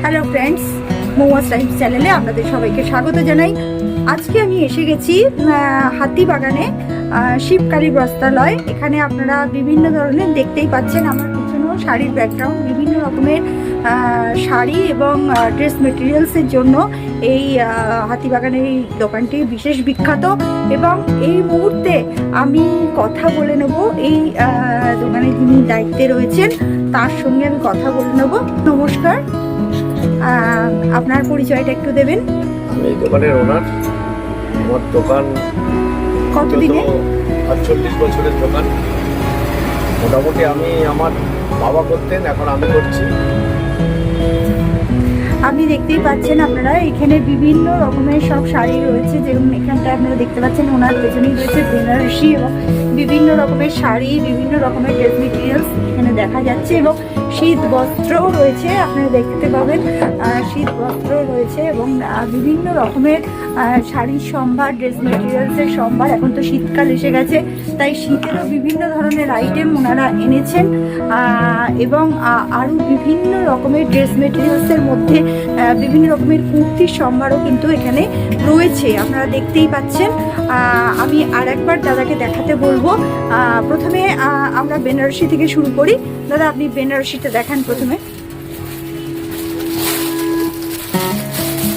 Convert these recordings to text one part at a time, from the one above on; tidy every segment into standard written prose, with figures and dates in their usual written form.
Hello friends, মৌয়াস Times চ্যানেলে আপনাদের সবাইকে স্বাগত জানাই। আজকে আমি এসে গেছি হাতিবাগানে, শিবকালী বস্ত্রালয়। এখানে আপনারা বিভিন্ন ধরনের দেখতেই পাচ্ছেন, আমার পিছনেও শাড়ির ব্যাকগ্রাউন্ড, বিভিন্ন রকমের শাড়ি এবং ড্রেস মেটেরিয়ালসের জন্য এই হাতিবাগানের এই দোকানটি বিশেষ বিখ্যাত। এবং এই মুহূর্তে আমি কথা বলে নেব এই দোকানে যিনি দায়িত্বে রয়েছেন তার সঙ্গে আমি কথা বলে নেব। নমস্কার, আপনার পরিচয়টা একটু দেবেন। আমি এই দোকানের ওনার। আমার দোকান কতদিনে? 48 বছরের দোকান। মোটামুটি আমি আমার বাবা করতেন, এখন আমি করছি। আপনি দেখতেই পাচ্ছেন, আপনারা এখানে বিভিন্ন রকমের সব শাড়ি রয়েছে, যেমন এখানটা আপনারা দেখতে পাচ্ছেন ওনার পেছনেই রয়েছে বেনারসি এবং বিভিন্ন রকমের শাড়ি, বিভিন্ন রকমের ড্রেস মেটেরিয়ালস এখানে দেখা যাচ্ছে। এবং শীত বস্ত্রও রয়েছে, আপনারা দেখতে পাবেন শীত বস্ত্র রয়েছে এবং বিভিন্ন রকমের শাড়ির সম্ভার, ড্রেস মেটেরিয়ালসের সম্ভার। এখন তো শীতকাল এসে গেছে, তাই শীতেরও বিভিন্ন ধরনের আইটেম ওনারা এনেছেন এবং আরও বিভিন্ন রকমের ড্রেস মেটেরিয়ালসের মধ্যে বিভিন্ন রকমের কুর্তির সম্ভারও কিন্তু এখানে রয়েছে, আপনারা দেখতেই পাচ্ছেন। আমি আর একবার দাদাকে দেখাতে বলবো। প্রথমে আমরা বেনারসি থেকে শুরু করি। দাদা, আপনি বেনারসিটা দেখান প্রথমে।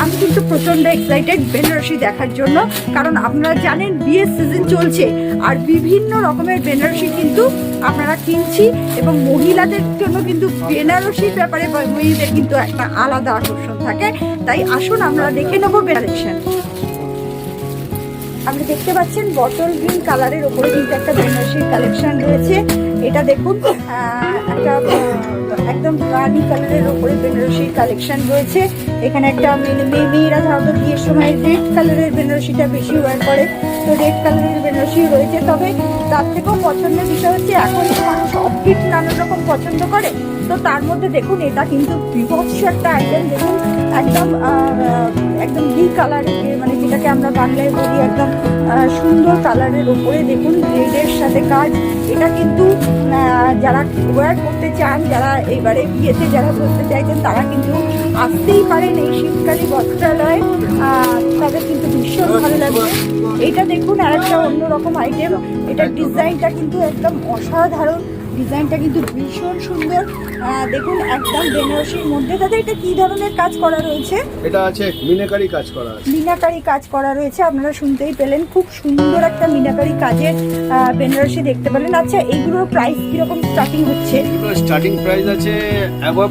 আমি কিন্তু প্রচন্ড এক্সাইটেড বেনারসি দেখার জন্য, কারণ আপনারা জানেন বিয়ের সিজন চলছে আর বিভিন্ন রকমের বেনারসি কিন্তু আপনারা কিনছি। এবং মহিলাদের জন্য কিন্তু বেনারসির ব্যাপারে মহিলাদের কিন্তু একটা আলাদা আকর্ষণ থাকে। তাই আসুন আমরা দেখে নেবো কালেকশন। আপনি দেখতে পাচ্ছেন বটল গ্রিন কালারের ওপরে কিন্তু একটা বেনারসির কালেকশন রয়েছে। এটা দেখুন, একটা একদম রানি কালারের ওপরে বেনারসির কালেকশন রয়েছে। এখানে একটা মেয়েরা সাধারণত বিয়ের সময় রেড কালারের বেনারসিটা বেশি ওয়ার করে, তো রেড কালারের বেনারসি রয়েছে। তবে তার থেকেও পছন্দের বিষয় হচ্ছে এখন মানুষ অফিট নানান রকম পছন্দ করে, তো তার মধ্যে দেখুন এটা কিন্তু বিভৎস একটা আইটেম। দেখুন একদম একদম ঘি কালারের, মানে যেটাকে আমরা বাংলায় বলি একদম সুন্দর কালারের ওপরে দেখুন রেডের সাথে কাজ। এটা কিন্তু যারা ওয়ার করতে চান, যারা এবারে বিয়েতে যারা বসতে চাইছেন তারা কিন্তু আসতেই পারেন এই শীতকালী বস্ত্রালয়ে, তাদের কিন্তু ভীষণ ভালো লাগবে। এটা দেখুন আর একটা অন্যরকম আইটেম, এটার ডিজাইনটা কিন্তু একদম অসাধারণ, ডিজাইনটা কিন্তু ভীষণ সুন্দর। দেখুন একদম বেনারসির মধ্যে। দাদা, এটা কি ধরনের কাজ করা রয়েছে? এটা আছে মিনাকারি কাজ করা আছে। মিনাকারি কাজ করা রয়েছে, আপনারা শুনতেই পেলেন, খুব সুন্দর একটা মিনাকারি কাজের বেনারসি দেখতে পেলেন। আচ্ছা, এইগুলোর প্রাইস কিরকম স্টার্টিং হচ্ছে? এগুলো স্টার্টিং প্রাইস আছে অ্যাবাভ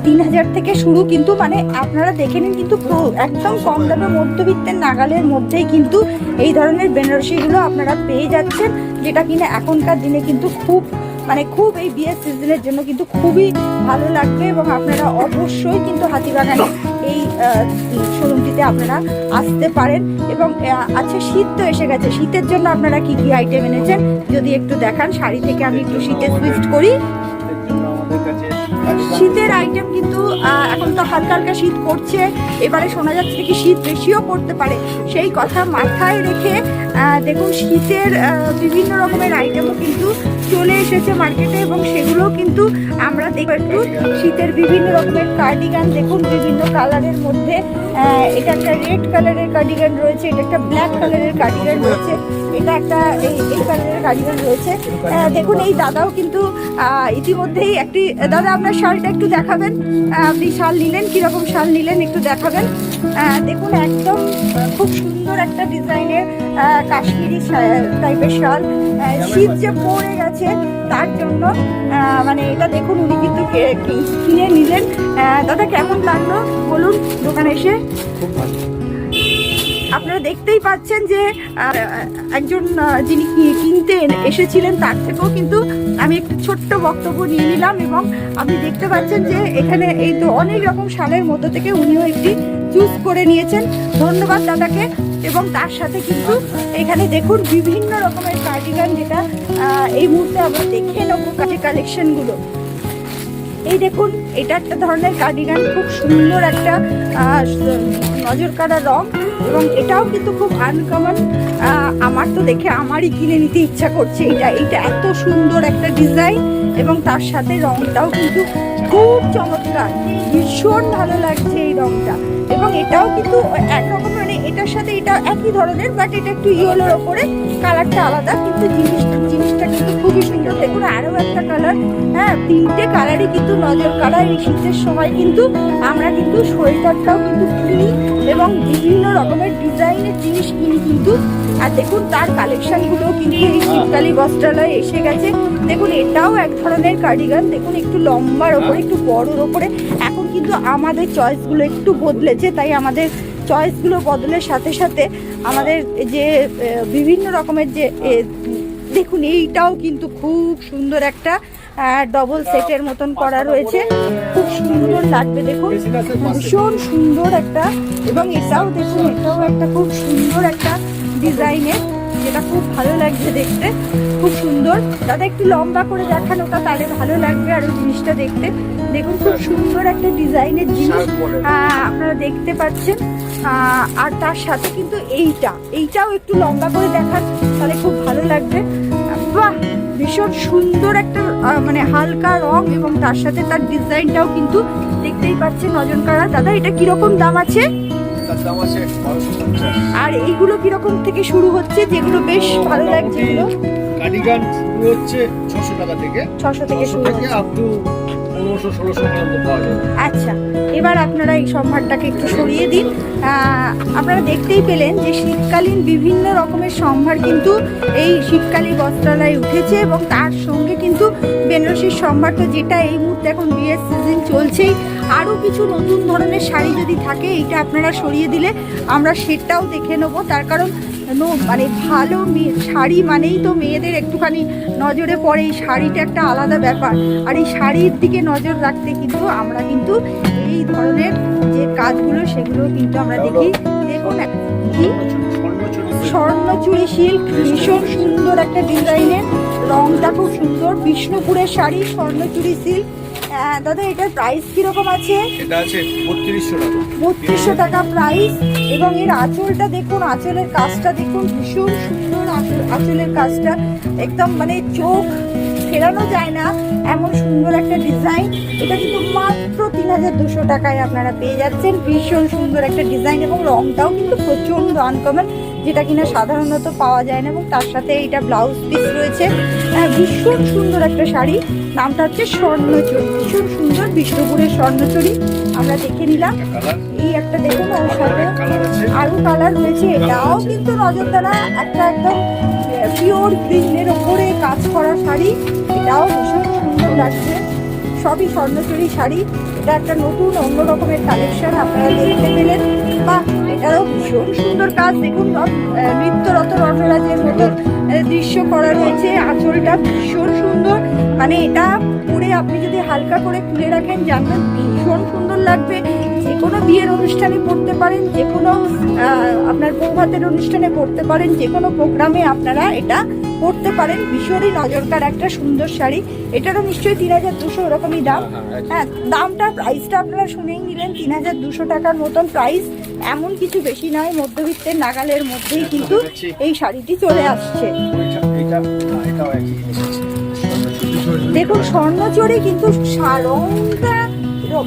3000 থেকে শুরু, কিন্তু মানে আপনারা দেখে নিন কিন্তু একদম কম দামে মধ্যবিত্তের নাগালের মধ্যেই কিন্তু এই ধরনের বেনারসিগুলো আপনারা পেয়ে যাচ্ছেন, যেটা কিনা এখনকার দিনে কিন্তু খুব খুব এই বিয়ের সিজনের জন্য কিন্তু খুবই ভালো লাগবে। এবং আপনারা অবশ্যই কিন্তু হাতিবাগানে এই শোরুমটিতে আপনারা আসতে পারেন। এবং আচ্ছা, শীত তো এসে গেছে, শীতের জন্য আপনারা কি কি আইটেম এনেছেন যদি একটু দেখান। শাড়ি থেকে আমি একটু শীতে সুইচ করি। শীতের আইটেম কিন্তু এখন তো হালকা হালকা শীত পড়ছে, এবারে শোনা যাচ্ছে কি শীত বেশিও পড়তে পারে। সেই কথা মাথায় রেখে দেখুন শীতের বিভিন্ন রকমের আইটেমও কিন্তু চলে এসেছে মার্কেটে, এবং সেগুলো কিন্তু আমরা দেখব একটু। শীতের বিভিন্ন রকমের কার্ডিগান দেখুন বিভিন্ন কালারের মধ্যে। এটা একটা রেড কালারের কার্ডিগান রয়েছে, এটা একটা ব্ল্যাক কালারের কার্ডিগান রয়েছে, এটা একটা এই কালারের কার্ডিগান রয়েছে। দেখুন এই দাদাও কিন্তু ইতিমধ্যেই একটি, দাদা আপনার শালটা একটু দেখাবেন। আপনি শাল নিলেন, কিরকম শাল নিলেন একটু দেখাবেন। দেখুন একদম খুব সুন্দর একটা ডিজাইনের কাশ্মীরি টাইপের শাল। শীত যে পড়ে গেছে তার জন্য এটা দেখুন উনি কিন্তু কিনে নিলেন। দাদা, কেমন লাগলো বলুন দোকানে এসে? খুব ভালো। আপনারা দেখতেই পাচ্ছেন যে একজন যিনি কিনতে এসেছিলেন তার থেকেও কিন্তু আমি একটু ছোট্ট বক্তব্য নিয়ে নিলাম। এবং আপনি দেখতে পাচ্ছেন যে এখানে এই তো অনেক রকম শালের মধ্যে থেকে উনিও একটি চুজ করে নিয়েছেন। ধন্যবাদ দাদাকে। এবং তার সাথে কিন্তু এখানে দেখুন বিভিন্ন রকমের কার্ডিগান, যেটা এই মুহূর্তে আমরা দেখে নেবো কালেকশনগুলো। এই দেখুন এটা একটা ধরনের কার্ডিগান, খুব সুন্দর একটা নজর কাড়া রং, এবং এটাও কিন্তু খুব আনকমন। আমার তো দেখে আমারই কিনে নিতে ইচ্ছা করছে। এইটা এত সুন্দর একটা ডিজাইন, এবং তার সাথে রংটাও কিন্তু খুব চমৎকার, ভীষণ ভালো লাগছে এই রংটা। এবং এটাও কিন্তু একরকম, মানে এটার সাথে এটা একই ধরনের, বাট এটা একটু ইয়েলোর ওপরে, কালারটা আলাদা, কিন্তু জিনিসটা কিন্তু খুবই সুন্দর। দেখুন আরো একটা কালার, হ্যাঁ, তিনটে কালারই কিন্তু নজর কাড়া। এই শীতের সময় কিন্তু আমরা কিন্তু সোয়েটারটাও কিন্তু কিনি এবং বিভিন্ন রকমের ডিজাইনের জিনিস কিনি কিন্তু। আর দেখুন তার কালেকশনগুলো কিন্তু এই শীতকালী বস্ত্রালয়ে এসে গেছে। দেখুন এটাও এক ধরনের কার্ডিগান, দেখুন একটু লম্বার ওপরে, একটু বড়োর ওপরে। এখন কিন্তু আমাদের চয়েসগুলো একটু বদলেছে, তাই আমাদের চয়েসগুলো বদলের সাথে সাথে আমাদের যে বিভিন্ন রকমের যে দেখুন এইটাও কিন্তু খুব সুন্দর একটা ডবল সেটের মতন করা রয়েছে, খুব সুন্দর লাগবে। দেখুন ভীষণ সুন্দর একটা, এবং এটাও দেখুন এটাও একটা খুব সুন্দর একটা ডিজাইনের, যেটা খুব ভালো লাগছে দেখতে, খুব সুন্দর। দাদা একটু লম্বা করে দেখান ওটা, তাহলে ভালো লাগবে আরো জিনিসটা দেখতে। দেখুন খুব সুন্দর একটা ডিজাইনের জিনিস আপনারা দেখতে পাচ্ছেন। আর তার সাথে কিন্তু এইটাও একটু লম্বা করে দেখান, তাহলে খুব ভালো লাগবে। বাহ, ভীষণ সুন্দর একটা মানে হালকা রং, এবং তার সাথে তার ডিজাইনটাও কিন্তু দেখতেই পাচ্ছেন নজর কাড়া। দাদা এটা কিরকম দাম আছে? আর এইগুলো কিরকম থেকে শুরু হচ্ছে, যেগুলো বেশ ভালো লাগছে? এগুলো কার্ডিগান শুরু হচ্ছে 600 টাকা থেকে, 600 থেকে শুরু হচ্ছে, আপ টু 1500-1600 পর্যন্ত পাওয়া যাবে। আচ্ছা, এবার আপনারা এই সম্ভারটাকে একটু সরিয়ে দিন। আপনারা দেখতেই পেলেন যে শীতকালীন বিভিন্ন রকমের সম্ভার কিন্তু এই শীতকালী বস্ত্রালয়ে উঠেছে, এবং তার সঙ্গে কিন্তু বেনারসির সম্ভারটা, যেটা এই মুহূর্তে এখন বিয়ের সিজন চলছেই। আরও কিছু নতুন ধরনের শাড়ি যদি থাকে, এইটা আপনারা সরিয়ে দিলে আমরা সেটাও দেখে নেবো। তার কারণ মানে ভালো শাড়ি মানেই তো মেয়েদের একটুখানি নজরে পড়ে, এই শাড়িটা একটা আলাদা ব্যাপার। আর এই শাড়ির দিকে নজর রাখতে কিন্তু আমরা কিন্তু এই ধরনের যে কাজগুলো সেগুলো কিন্তু আমরা দেখি। দেখুন স্বর্ণচুরি সিল্ক, ভীষণ সুন্দর একটা ডিজাইনের, রংটা খুব সুন্দর, বিষ্ণুপুরের শাড়ি, স্বর্ণচুরি সিল্ক। দাদা এটার প্রাইস কিরকম আছে? এটা আছে 3200 টাকা। 3200 টাকা প্রাইস। এবং এর আঁচলটা দেখুন, আঁচলের কাজটা দেখুন, ভীষণ সুন্দর আঁচলের কাজটা, একদম মানে চোখ ফেরানো যায় না এমন সুন্দর একটা ডিজাইন। এটা কিন্তু মাত্র 3200 টাকায় আপনারা পেয়ে যাচ্ছেন। ভীষণ সুন্দর একটা ডিজাইন, এবং রংটাও কিন্তু প্রচন্ড আনকমন, যেটা কিনা সাধারণত পাওয়া যায় না। এবং তার সাথে এইটা ব্লাউজ পিস রয়েছে। ভীষণ সুন্দর একটা শাড়ি, নামটা হচ্ছে স্বর্ণচুরি, ভীষণ সুন্দর বিষ্ণুপুরের স্বর্ণচুরি আমরা দেখে নিলাম। এই একটা দেখুন, ওর সাথে আরো কালার রয়েছে। এটাও কিন্তু নজরদানা একটা একদম পিওর গ্রিনের ওপরে কাজ করা শাড়ি, এটাও ভীষণ সুন্দর লাগছে। সবই স্বর্ণচুরি শাড়ি। এটা একটা নতুন অন্য রকমের কালেকশন আপনারা দেখতে পেলেন। বা এটারও ভীষণ সুন্দর কাজ, দেখুন নৃত্যরত রটরাজের মতো দৃশ্য করা রয়েছে। আঁচলটা ভীষণ সুন্দর, মানে এটা পরে আপনি যদি হালকা করে খুলে রাখেন জানবেন ভীষণ সুন্দর লাগবে। যে কোনো বিয়ের অনুষ্ঠানে পড়তে পারেন, যে কোনো আপনার বৌভাতের অনুষ্ঠানে পড়তে পারেন, যে কোনো প্রোগ্রামে আপনারা এটা পড়তে পারেন। ভীষণই নজরকার একটা সুন্দর শাড়ি। এটারও নিশ্চয়ই 3200 ওরকমই দাম। হ্যাঁ, দামটা প্রাইসটা আপনারা শুনেই নিলেন, 3200 টাকার মতন প্রাইস। এমন কিছু বেশি নয়, মধ্যবিত্তের নাগালের মধ্যেই কিন্তু এই শাড়িটি চলে আসছে। দেখুন স্বর্ণচুরি কিন্তু রংটা,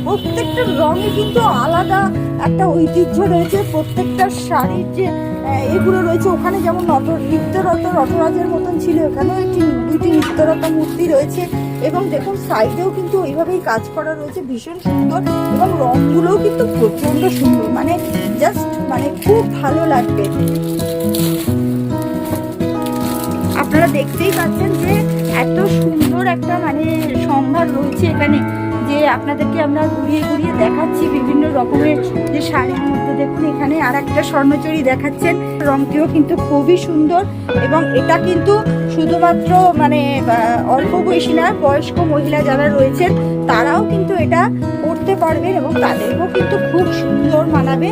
প্রত্যেকটা রঙে কিন্তু আলাদা একটা ঐতিহ্য রয়েছে। প্রত্যেকটা শাড়ির যে এগুলো রয়েছে, ওখানে যেমন নৃত্যরত রটরাজের মতন ছিল, এখানেও দুটি নৃত্যরত মূর্তি রয়েছে। এবং দেখুন সাইডেও কিন্তু ওইভাবেই কাজ করা রয়েছে, ভীষণ সুন্দর। এবং রংগুলোও কিন্তু প্রচন্ড সুন্দর, মানে জাস্ট মানে খুব ভালো লাগবে। আপনারা দেখতেই পাচ্ছেন যে এত সুন্দর একটা মানে সম্ভার রয়েছে এখানে, যে আপনাদেরকে আমরা ঘুরিয়ে ঘুরিয়ে দেখাচ্ছি বিভিন্ন রকমের যে শাড়ির মধ্যে। দেখুন এখানে আর একটা স্বর্ণচুরি দেখাচ্ছেন, রংটিও কিন্তু খুবই সুন্দর। এবং এটা কিন্তু শুধুমাত্র মানে অল্প বয়সী না, বয়স্ক মহিলা যারা রয়েছেন তারাও কিন্তু এটা পরতে পারবেন, এবং তাদেরকেও কিন্তু খুব সুন্দর মানাবে।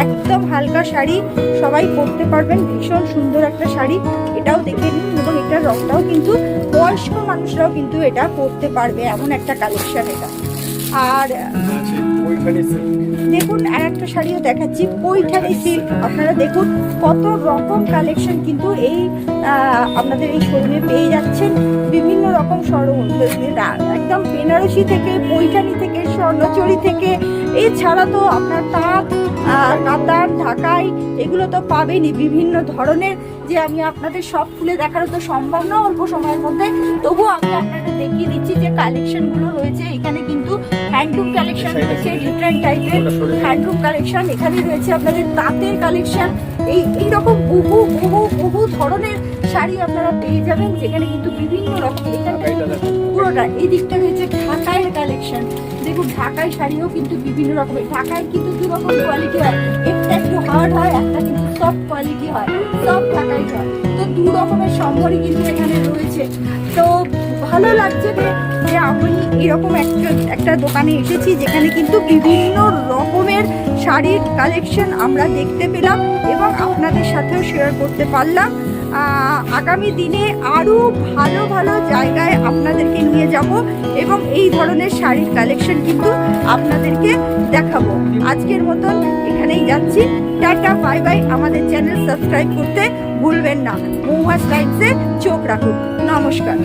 একদম হালকা শাড়ি, সবাই পরতে পারবেন, ভীষণ সুন্দর একটা শাড়ি। এটাও দেখে নিন, এবং এটার রংটাও কিন্তু বয়স্ক মানুষরাও কিন্তু এটা পরতে পারবে, এমন একটা কালেকশন এটা। আর ওইখানে সিল্ক। দেখুন আর একটা শাড়িও দেখাচ্ছি, পৈঠানি সিল্ক। আপনারা দেখুন কত রকম কালেকশন কিন্তু এই আপনাদের এই শোরুমে পেয়ে যাচ্ছেন। বিভিন্ন রকম শোরুম, একদম বেনারসি থেকে, পৈঠানি থেকে, স্বর্ণচুরি থেকে, এছাড়া তো আপনার তাঁত, কাতার, ঢাকাই এগুলো তো পাবেনই। বিভিন্ন ধরনের যে আমি আপনাদের সব খুলে দেখানো তো সম্ভব না অল্প সময়ের মধ্যে, তবুও আমি আপনাদের দেখিয়ে দিচ্ছি যে কালেকশনগুলো রয়েছে। এখানে কিন্তু হ্যান্ডলুম কালেকশন রয়েছে, ডিফারেন্ট টাইপের হ্যান্ডলুম কালেকশন। এখানে রয়েছে আপনাদের তাঁতের কালেকশন। এইরকম বহু বহু বহু ধরনের শাড়ি আপনারা পেয়ে যাবেন, যেখানে কিন্তু বিভিন্ন রকম, পুরোটা এই দিকটা রয়েছে ঢাকাইয়ের কালেকশন। দেখুন ঢাকাই শাড়িও কিন্তু বিভিন্ন রকমের, ঢাকায় কিন্তু দু রকম কোয়ালিটি হয়, একটা একটু হার্ড হয়, একটা কিন্তু সফট কোয়ালিটি হয়, সফট ঢাকাই হয়। তো দু রকমের সম্বরই কিন্তু এখানে রয়েছে। তো ভালো লাগছে যে আমি এরকম একটা দোকানে এসেছি যেখানে কিন্তু বিভিন্ন রকমের শাড়ির কালেকশন আমরা দেখতে পেলাম এবং আপনাদের সাথেও শেয়ার করতে পারলাম। আগামী দিনে আরও ভালো ভালো জায়গায় আপনাদেরকে নিয়ে যাব এবং এই ধরনের শাড়ির কালেকশন কিন্তু আপনাদেরকে দেখাবো। আজকের মতন এখানেই যাচ্ছি, টাটা বাই বাই। আমাদের চ্যানেল সাবস্ক্রাইব করতে ভুলবেন না। মহুয়া স্টাইলসে চোখ রাখুন। নমস্কার।